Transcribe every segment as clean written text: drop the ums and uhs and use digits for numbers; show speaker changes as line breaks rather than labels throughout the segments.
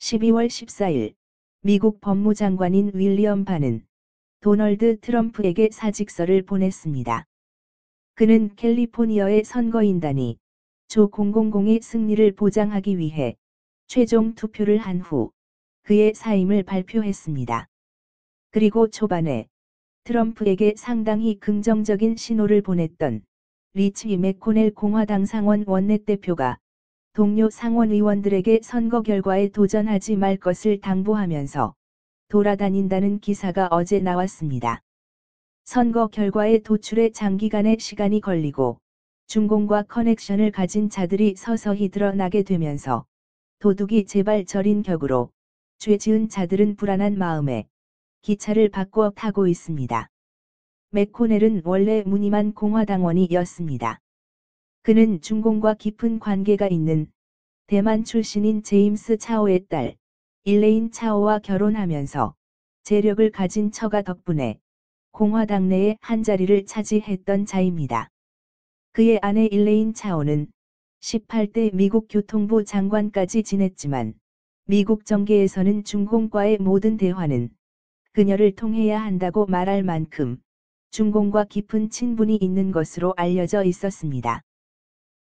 12월 14일 미국 법무장관인 윌리엄 바는 도널드 트럼프에게 사직서를 보냈습니다. 그는 캘리포니아의 선거인단이 조 000의 승리를 보장하기 위해 최종 투표를 한 후 그의 사임을 발표했습니다. 그리고 초반에 트럼프에게 상당히 긍정적인 신호를 보냈던 리치 맥코넬 공화당 상원 원내대표가 동료 상원의원들에게 선거 결과에 도전하지 말 것을 당부하면서 돌아다닌다는 기사가 어제 나왔습니다. 선거 결과의 도출에 장기간의 시간이 걸리고 중공과 커넥션을 가진 자들이 서서히 드러나게 되면서 도둑이 제발 저린 격으로 죄 지은 자들은 불안한 마음에 기차를 바꾸어 타고 있습니다. 맥코넬은 원래 무늬만 공화당원이었습니다. 그는 중공과 깊은 관계가 있는 대만 출신인 제임스 차오의 딸 일레인 차오와 결혼하면서 재력을 가진 처가 덕분에 공화당 내에 한 자리를 차지했던 자입니다. 그의 아내 일레인 차오는 18대 미국 교통부 장관까지 지냈지만 미국 정계에서는 중공과의 모든 대화는 그녀를 통해야 한다고 말할 만큼 중공과 깊은 친분이 있는 것으로 알려져 있었습니다.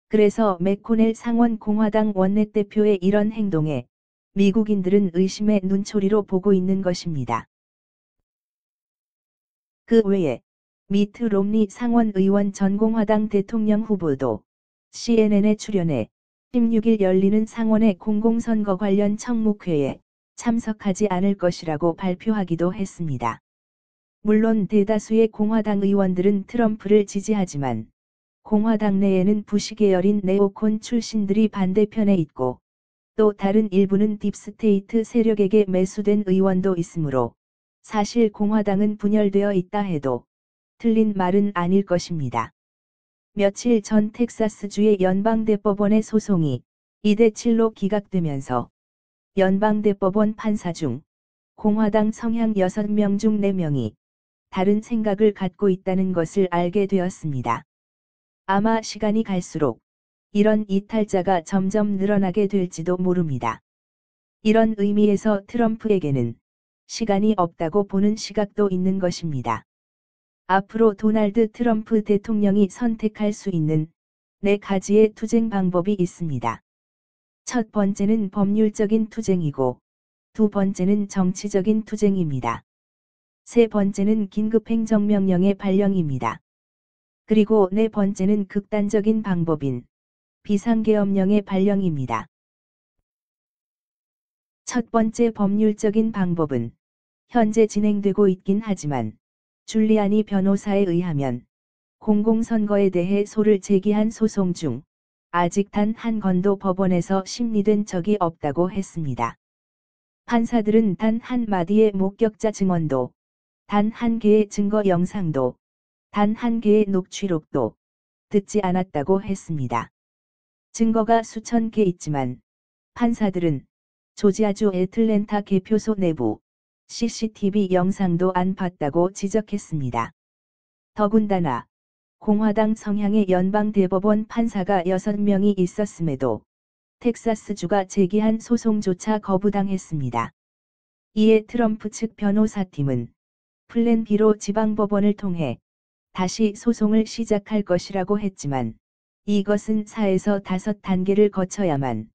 그래서 맥코넬 상원 공화당 원내대표의 이런 행동에 미국인들은 의심의 눈초리로 보고 있는 것입니다. 그 외에 미트 롬니 상원 의원 전 공화당 대통령 후보도 CNN에 출연해 16일 열리는 상원의 공공선거 관련 청문회에 참석하지 않을 것이라고 발표하기도 했습니다. 물론 대다수의 공화당 의원들은 트럼프를 지지하지만 공화당 내에는 부시 계열인 네오콘 출신들이 반대편에 있고 또 다른 일부는 딥스테이트 세력에게 매수된 의원도 있으므로 사실 공화당은 분열되어 있다 해도 틀린 말은 아닐 것입니다. 며칠 전 텍사스주의 연방대법원의 소송이 2대7로 기각되면서 연방대법원 판사 중 공화당 성향 6명 중 4명이 다른 생각을 갖고 있다는 것을 알게 되었습니다. 아마 시간이 갈수록 이런 이탈자가 점점 늘어나게 될지도 모릅니다. 이런 의미에서 트럼프에게는 시간이 없다고 보는 시각도 있는 것입니다. 앞으로 도널드 트럼프 대통령이 선택할 수 있는 4가지의 투쟁 방법이 있습니다. 첫 번째는 법률적인 투쟁이고, 두 번째는 정치적인 투쟁입니다. 세 번째는 긴급 행정명령의 발령입니다. 그리고 네 번째는 극단적인 방법인 비상계엄령의 발령입니다. 첫 번째 법률적인 방법은 현재 진행되고 있긴 하지만 줄리아니 변호사에 의하면 공공선거에 대해 소를 제기한 소송 중 아직 단 한 건도 법원에서 심리된 적이 없다고 했습니다. 판사들은 단 한 마디의 목격자 증언도, 단 한 개의 증거 영상도, 단 한 개의 녹취록도 듣지 않았다고 했습니다. 증거가 수천 개 있지만 판사들은 조지아주 애틀랜타 개표소 내부 CCTV 영상도 안 봤다고 지적했습니다. 더군다나 공화당 성향의 연방대법원 판사가 6명이 있었음에도 텍사스주가 제기한 소송조차 거부당했습니다. 이에 트럼프 측 변호사팀은 플랜 B로 지방법원을 통해 다시 소송을 시작할 것이라고 했지만 이것은 4에서 5단계를 거쳐야만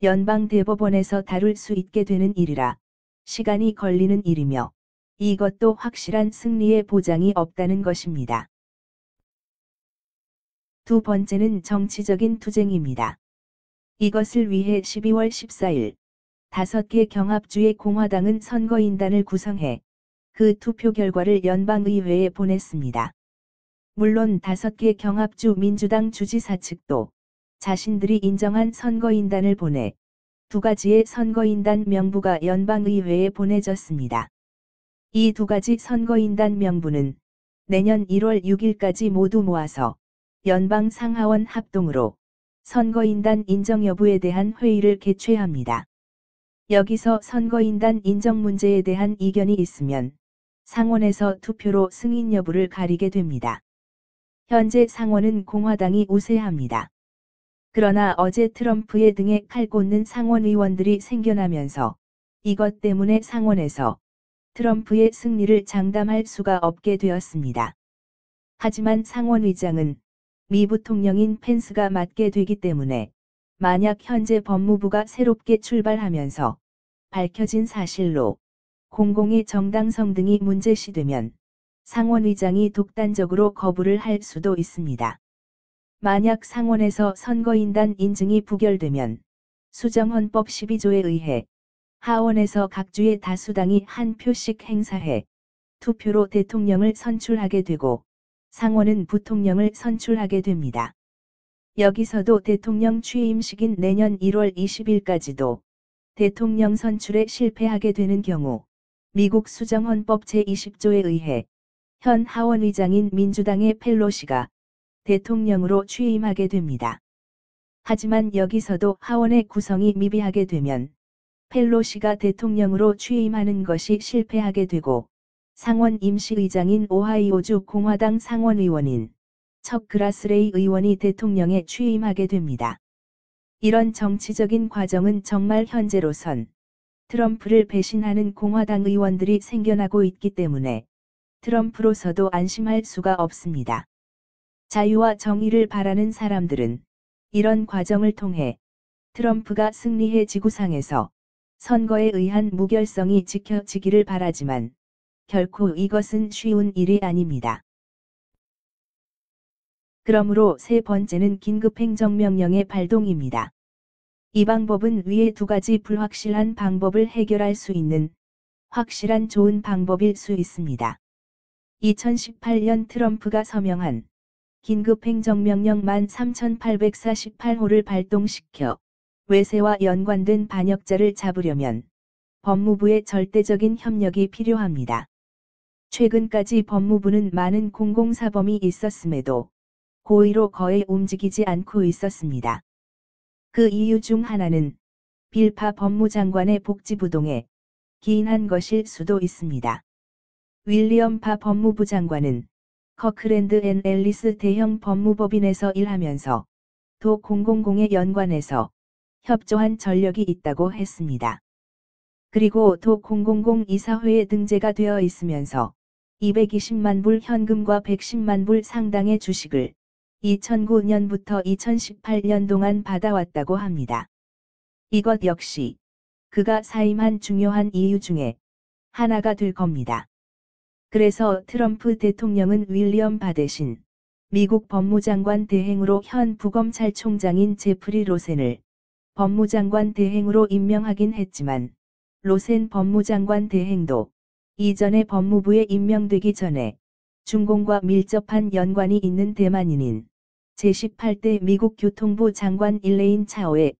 연방대법원에서 다룰 수 있게 되는 일이라 시간이 걸리는 일이며 이것도 확실한 승리의 보장이 없다는 것입니다. 두 번째는 정치적인 투쟁입니다. 이것을 위해 12월 14일 5개 경합주의 공화당은 선거인단을 구성해 그 투표 결과를 연방의회에 보냈습니다. 물론 5개 경합주 민주당 주지사 측도 자신들이 인정한 선거인단을 보내 2가지의 선거인단 명부가 연방의회에 보내졌습니다. 이 2가지 선거인단 명부는 내년 1월 6일까지 모두 모아서 연방 상하원 합동으로 선거인단 인정 여부에 대한 회의를 개최합니다. 여기서 선거인단 인정 문제에 대한 이견이 있으면 상원에서 투표로 승인 여부를 가리게 됩니다. 현재 상원은 공화당이 우세합니다. 그러나 어제 트럼프의 등에 칼 꽂는 상원 의원들이 생겨나면서 이것 때문에 상원에서 트럼프의 승리를 장담할 수가 없게 되었습니다. 하지만 상원의장은 미 부통령인 펜스가 맡게 되기 때문에 만약 현재 법무부가 새롭게 출발하면서 밝혀진 사실로 공공의 정당성 등이 문제시되면 상원의장이 독단적으로 거부를 할 수도 있습니다. 만약 상원에서 선거인단 인증이 부결되면 수정헌법 12조에 의해 하원에서 각 주의 다수당이 한 표씩 행사해 투표로 대통령을 선출하게 되고 상원은 부통령을 선출하게 됩니다. 여기서도 대통령 취임식인 내년 1월 20일까지도 대통령 선출에 실패하게 되는 경우 미국 수정헌법 제20조에 의해 현 하원의장인 민주당의 펠로시가 대통령으로 취임하게 됩니다. 하지만 여기서도 하원의 구성이 미비하게 되면 펠로시가 대통령으로 취임하는 것이 실패하게 되고 상원 임시의장인 오하이오주 공화당 상원의원인 척 그라스레이 의원이 대통령에 취임하게 됩니다. 이런 정치적인 과정은 정말 현재로선 트럼프를 배신하는 공화당 의원들이 생겨나고 있기 때문에 트럼프로서도 안심할 수가 없습니다. 자유와 정의를 바라는 사람들은 이런 과정을 통해 트럼프가 승리해 지구상에서 선거에 의한 무결성이 지켜지기를 바라지만 결코 이것은 쉬운 일이 아닙니다. 그러므로 세 번째는 긴급행정명령의 발동입니다. 이 방법은 위의 두 가지 불확실한 방법을 해결할 수 있는 확실한 좋은 방법일 수 있습니다. 2018년 트럼프가 서명한 긴급행정명령 13848호를 발동시켜 외세와 연관된 반역자를 잡으려면 법무부의 절대적인 협력이 필요합니다. 최근까지 법무부는 많은 공공사범이 있었음에도 고의로 거의 움직이지 않고 있었습니다. 그 이유 중 하나는 빌파 법무장관의 복지부동에 기인한 것일 수도 있습니다. 윌리엄 파 법무부 장관은 커크랜드 앤 앨리스 대형 법무법인에서 일하면서 도 공공공에 연관해서 협조한 전력이 있다고 했습니다. 그리고 도 공공공 이사회에 등재가 되어 있으면서 220만 불 현금과 110만 불 상당의 주식을 2009년부터 2018년 동안 받아왔다고 합니다. 이것 역시 그가 사임한 중요한 이유 중에 하나가 될 겁니다. 그래서 트럼프 대통령은 윌리엄 바 대신 미국 법무장관 대행으로 현 부검찰총장인 제프리 로센을 법무장관 대행으로 임명하긴 했지만 로센 법무장관 대행도 이전에 법무부에 임명되기 전에 중공과 밀접한 연관이 있는 대만인인 제18대 미국 교통부 장관 일레인 차오의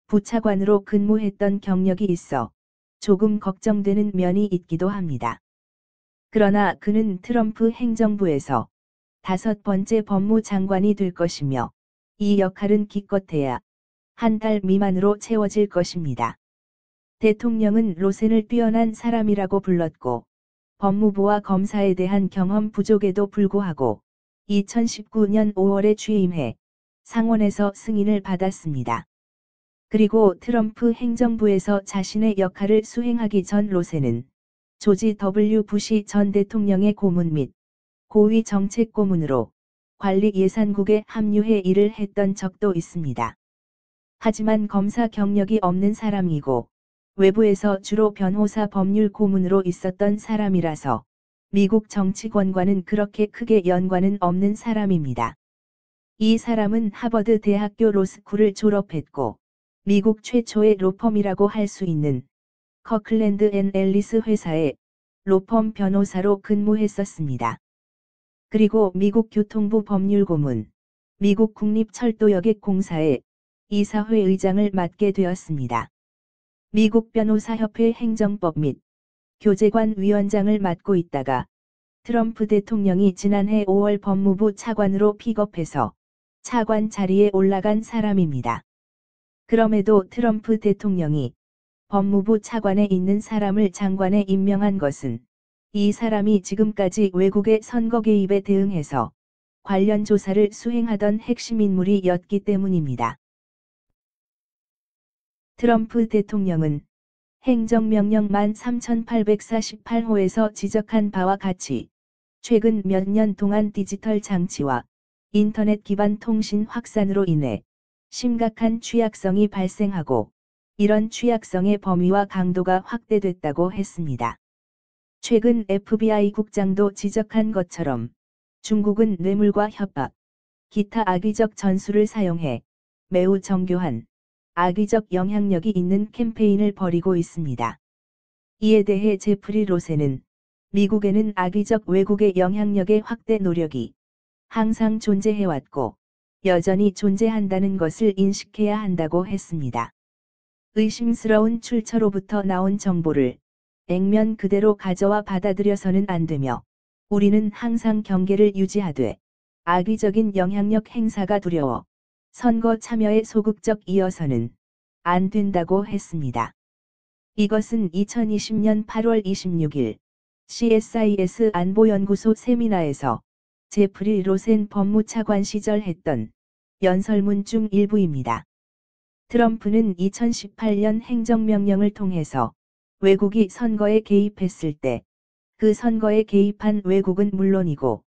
부차관으로 근무했던 경력이 있어 조금 걱정되는 면이 있기도 합니다. 그러나 그는 트럼프 행정부에서 5번째 법무장관이 될 것이며 이 역할은 기껏해야 한 달 미만으로 채워질 것입니다. 대통령은 로센을 뛰어난 사람이라고 불렀고 법무부와 검사에 대한 경험 부족에도 불구하고 2019년 5월에 취임해 상원에서 승인을 받았습니다. 그리고 트럼프 행정부에서 자신의 역할을 수행하기 전 로센은 조지 W. 부시 전 대통령의 고문 및 고위 정책 고문으로 관리예산국에 합류해 일을 했던 적도 있습니다. 하지만 검사 경력이 없는 사람이고 외부에서 주로 변호사 법률 고문으로 있었던 사람이라서 미국 정치권과는 그렇게 크게 연관은 없는 사람입니다. 이 사람은 하버드 대학교 로스쿨을 졸업했고 미국 최초의 로펌이라고 할 수 있는 커클랜드 앤 앨리스 회사의 로펌 변호사로 근무했었습니다. 그리고 미국 교통부 법률고문, 미국 국립철도여객공사의 이사회 의장을 맡게 되었습니다. 미국 변호사협회 행정법 및 교제관 위원장을 맡고 있다가 트럼프 대통령이 지난해 5월 법무부 차관으로 픽업해서 차관 자리에 올라간 사람입니다. 그럼에도 트럼프 대통령이 법무부 차관에 있는 사람을 장관에 임명한 것은 이 사람이 지금까지 외국의 선거 개입에 대응해서 관련 조사를 수행하던 핵심 인물이었기 때문입니다. 트럼프 대통령은 행정명령 13848호에서 지적한 바와 같이 최근 몇 년 동안 디지털 장치와 인터넷 기반 통신 확산으로 인해 심각한 취약성이 발생하고 이런 취약성의 범위와 강도가 확대됐다고 했습니다. 최근 FBI 국장도 지적한 것처럼 중국은 뇌물과 협박, 기타 악의적 전술을 사용해 매우 정교한 악의적 영향력이 있는 캠페인을 벌이고 있습니다. 이에 대해 제프리 로센은 미국에는 악의적 외국의 영향력의 확대 노력이 항상 존재해왔고 여전히 존재한다는 것을 인식해야 한다고 했습니다. 의심스러운 출처로부터 나온 정보를 액면 그대로 가져와 받아들여서는 안 되며 우리는 항상 경계를 유지하되 악의적인 영향력 행사가 두려워 선거 참여에 소극적 이어서는 안 된다고 했습니다. 이것은 2020년 8월 26일 CSIS 안보연구소 세미나에서 제프리 로센 법무차관 시절 했던 연설문 중 일부입니다. 트럼프는 2018년 행정명령을 통해서 외국이 선거에 개입했을 때 그 선거에 개입한 외국은 물론이고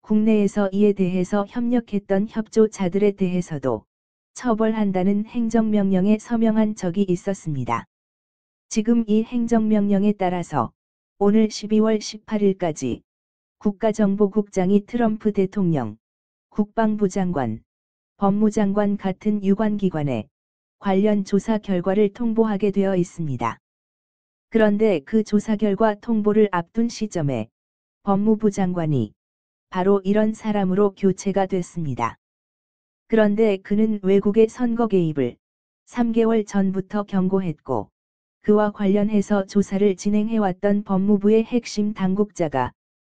국내에서 이에 대해서 협력했던 협조자들에 대해서도 처벌한다는 행정명령에 서명한 적이 있었습니다. 지금 이 행정명령에 따라서 오늘 12월 18일까지 국가정보국장이 트럼프 대통령, 국방부 장관, 법무장관 같은 유관기관에 관련 조사 결과를 통보하게 되어 있습니다. 그런데 그 조사 결과 통보를 앞둔 시점에 법무부 장관이 바로 이런 사람으로 교체가 됐습니다. 그런데 그는 외국의 선거 개입을 3개월 전부터 경고했고 그와 관련해서 조사를 진행해왔던 법무부의 핵심 당국자가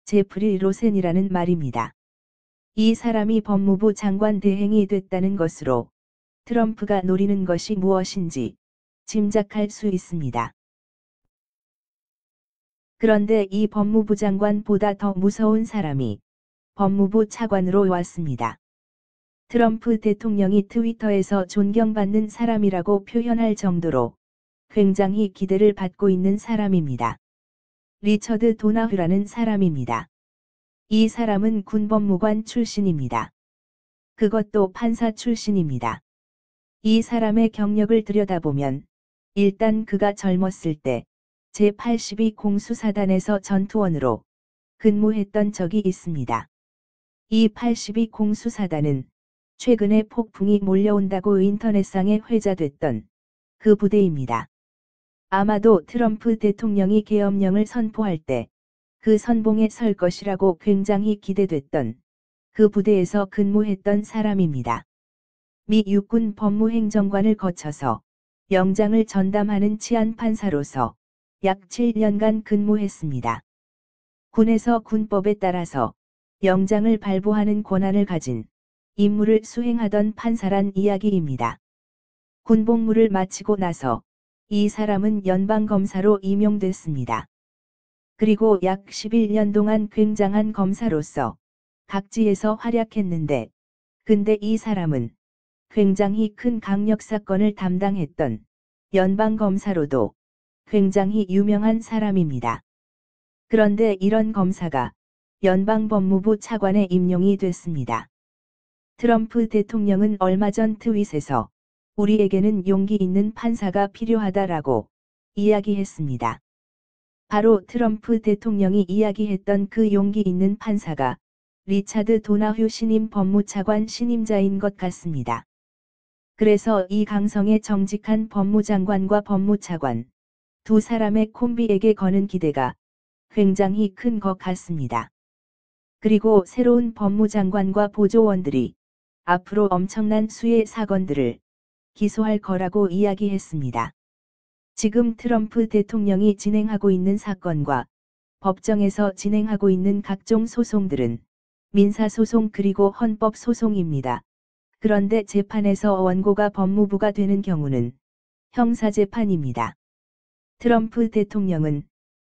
제프리 로센이라는 말입니다. 이 사람이 법무부 장관 대행이 됐다는 것으로 트럼프가 노리는 것이 무엇인지 짐작할 수 있습니다. 그런데 이 법무부 장관보다 더 무서운 사람이 법무부 차관으로 왔습니다. 트럼프 대통령이 트위터에서 존경받는 사람이라고 표현할 정도로 굉장히 기대를 받고 있는 사람입니다. 리처드 도나휴라는 사람입니다. 이 사람은 군법무관 출신입니다. 그것도 판사 출신입니다. 이 사람의 경력을 들여다보면 일단 그가 젊었을 때 제82 공수사단에서 전투원으로 근무했던 적이 있습니다. 이 82 공수사단은 최근에 폭풍이 몰려온다고 인터넷상에 회자됐던 그 부대입니다. 아마도 트럼프 대통령이 계엄령을 선포할 때 그 선봉에 설 것이라고 굉장히 기대됐던 그 부대에서 근무했던 사람입니다. 미 육군 법무행정관을 거쳐서 영장을 전담하는 치안판사로서 약 7년간 근무했습니다. 군에서 군법에 따라서 영장을 발부하는 권한을 가진 임무를 수행하던 판사란 이야기입니다. 군복무를 마치고 나서 이 사람은 연방검사로 임용됐습니다. 그리고 약 11년 동안 굉장한 검사로서 각지에서 활약했는데, 근데 이 사람은 굉장히 큰 강력 사건을 담당했던 연방검사로도 굉장히 유명한 사람입니다. 그런데 이런 검사가 연방법무부 차관에 임용이 됐습니다. 트럼프 대통령은 얼마 전 트윗에서 우리에게는 용기 있는 판사가 필요하다라고 이야기했습니다. 바로 트럼프 대통령이 이야기했던 그 용기 있는 판사가 리차드 도나휴 신임 법무차관 신임자인 것 같습니다. 그래서 이 강성의 정직한 법무장관과 법무차관 두 사람의 콤비에게 거는 기대가 굉장히 큰 것 같습니다. 그리고 새로운 법무장관과 보조원들이 앞으로 엄청난 수의 사건들을 기소할 거라고 이야기했습니다. 지금 트럼프 대통령이 진행하고 있는 사건과 법정에서 진행하고 있는 각종 소송들은 민사소송 그리고 헌법소송입니다. 그런데 재판에서 원고가 법무부가 되는 경우는 형사재판입니다. 트럼프 대통령은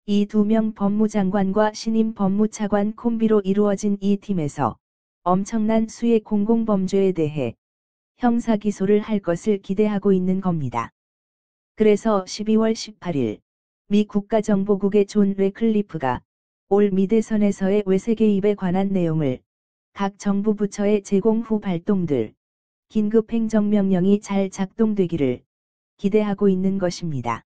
이 두 명 법무장관과 신임 법무차관 콤비로 이루어진 이 팀에서 엄청난 수의 공공범죄에 대해 형사기소를 할 것을 기대하고 있는 겁니다. 그래서 12월 18일 미 국가정보국의 존 레클리프가 올 미대선에서의 외세 개입에 관한 내용을 각 정부 부처에 제공 후 발동될 긴급 행정명령이 잘 작동되기를 기대하고 있는 것입니다.